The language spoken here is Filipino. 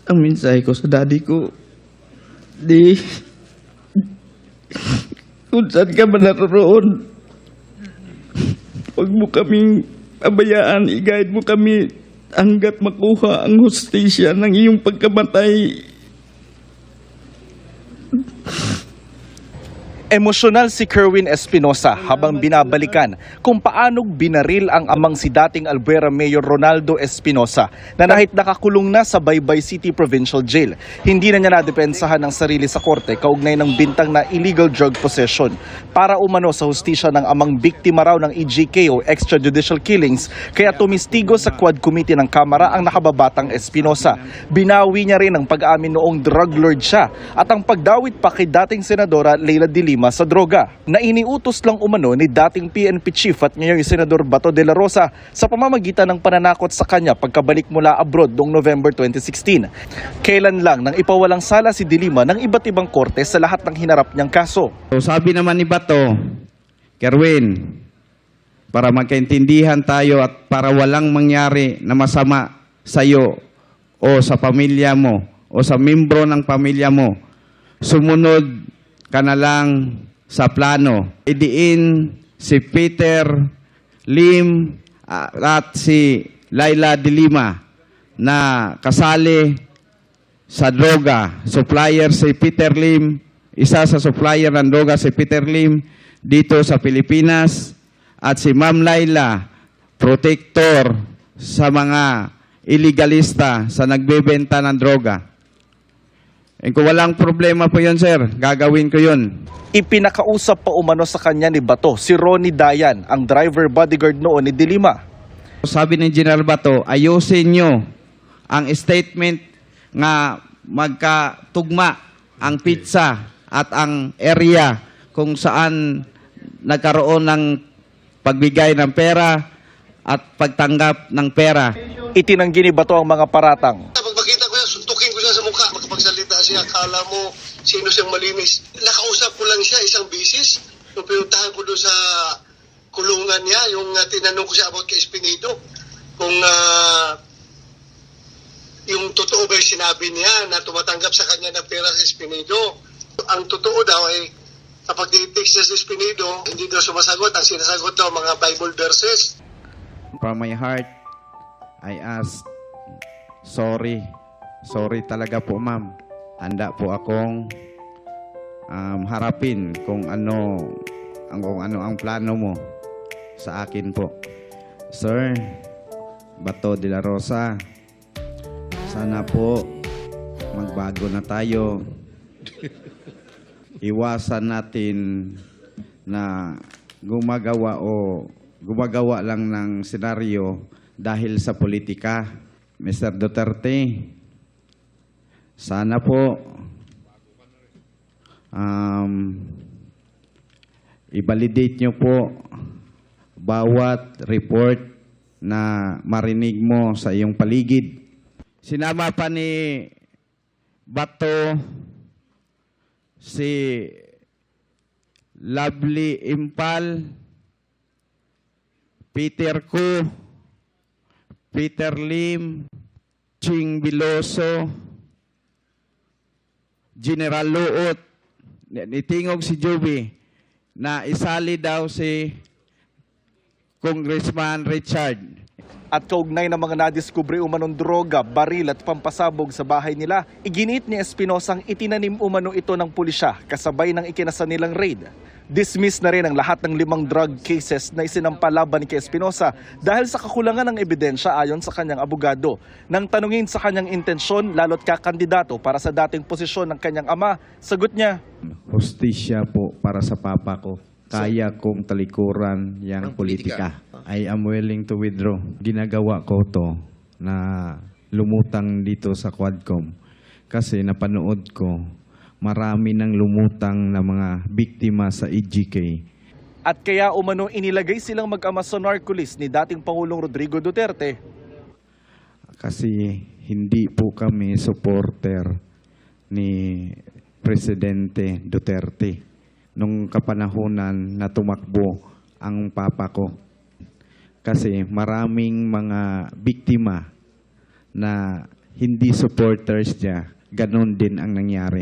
Ang mensahe ko sa daddy ko, di, kung saan ka man naroon, huwag mo kaming abayaan, i-guide mo kami hanggat makuha ang hustisya ng iyong pagkamatay. Emosyonal si Kerwin Espinosa habang binabalikan kung paanong binaril ang amang si dating Albuera Mayor Ronaldo Espinosa na kahit nakakulong na sa Baybay City Provincial Jail. Hindi na niya nadepensahan ng sarili sa korte kaugnay ng bintang na illegal drug possession para umano sa hustisya ng amang biktima raw ng EJK o extrajudicial killings, kaya tumistigo sa Quad Committee ng Kamara ang nakababatang Espinosa. Binawi niya rin ang pag-amin noong drug lord siya at ang pagdawit pa kay dating Senadora Leila de Lima sa droga na iniutos lang umano ni dating PNP Chief at ngayong Senador Bato de la Rosa sa pamamagitan ng pananakot sa kanya pagkabalik mula abroad noong November 2016. Kailan lang nang ipawalang sala si de Lima ng iba't ibang korte sa lahat ng hinarap niyang kaso. So, sabi naman ni Bato, Kerwin, para magkaintindihan tayo at para walang mangyari na masama sa iyo o sa pamilya mo o sa membro ng pamilya mo, sumunod ka na lang sa plano. Idiin si Peter Lim at si Leila de Lima na kasali sa droga. Supplier si Peter Lim, isa sa supplier ng droga si Peter Lim dito sa Pilipinas, at si Ma'am Leila, protector sa mga illegalista sa nagbebenta ng droga. Kung walang problema po yun, sir, gagawin ko yun. Ipinakausap pa umano sa kanya ni Bato si Ronnie Dayan, ang driver bodyguard noon ni de Lima. Sabi ni General Bato, ayusin nyo ang statement nga magkatugma ang pizza at ang area kung saan nagkaroon ng pagbigay ng pera at pagtanggap ng pera. Itinanggi ni Bato ang mga paratang. Pag makita ko yan, suntukin ko siya sa mukha. Makapagsalita siya, akala mo sino siyang malinis. Nakausap ko lang siya isang bisis. Nung pinuntahan ko doon sa kulungan niya, yung tinanong ko siya about kay Espinido, kung yung totoo ba yung sinabi niya na tumatanggap sa kanya ng pera sa Espinido. Ang totoo daw ay kapag i-text siya sa Espinido, hindi daw sumasagot. Ang sinasagot daw mga Bible verses. From my heart, I ask, sorry. Sorry talaga po, ma'am. Handa po akong harapin kung ano ang plano mo sa akin po. Sir, Bato de la Rosa, sana po magbago na tayo. Iwasan natin na gumagawa lang ng senaryo dahil sa politika. Mr. Duterte, sana po i-validate nyo po bawat report na marinig mo sa iyong paligid. Sinama pa ni Bato si Lovely Impal, Peter Ko, Peter Lim, Ching Biloso, General Luot, nitingog si Joby na isali daw si Congressman Richard. At kaugnay ng mga nadiskubre umanong droga, baril at pampasabog sa bahay nila, iginit ni Espinosa ang itinanim umano ito ng pulisya kasabay ng ikinasa nilang raid. Dismiss na rin ang lahat ng 5 drug cases na isinampa laban kay Espinosa dahil sa kakulangan ng ebidensya ayon sa kanyang abogado. Nang tanungin sa kanyang intensyon, lalo't kakandidato para sa dating posisyon ng kanyang ama, sagot niya, Hustisya po para sa papa ko. Kaya kong talikuran yang politika. I am willing to withdraw. Ginagawa ko to na lumutang dito sa Quadcom kasi napanood ko marami nang lumutang na mga biktima sa EJK. At kaya umano inilagay silang mag-ama sa narco-list ni dating Pangulong Rodrigo Duterte. Kasi hindi po kami supporter ni Presidente Duterte nung kapanahunan na tumakbo ang papa ko. Kasi maraming mga biktima na hindi supporters niya. Ganon din ang nangyari.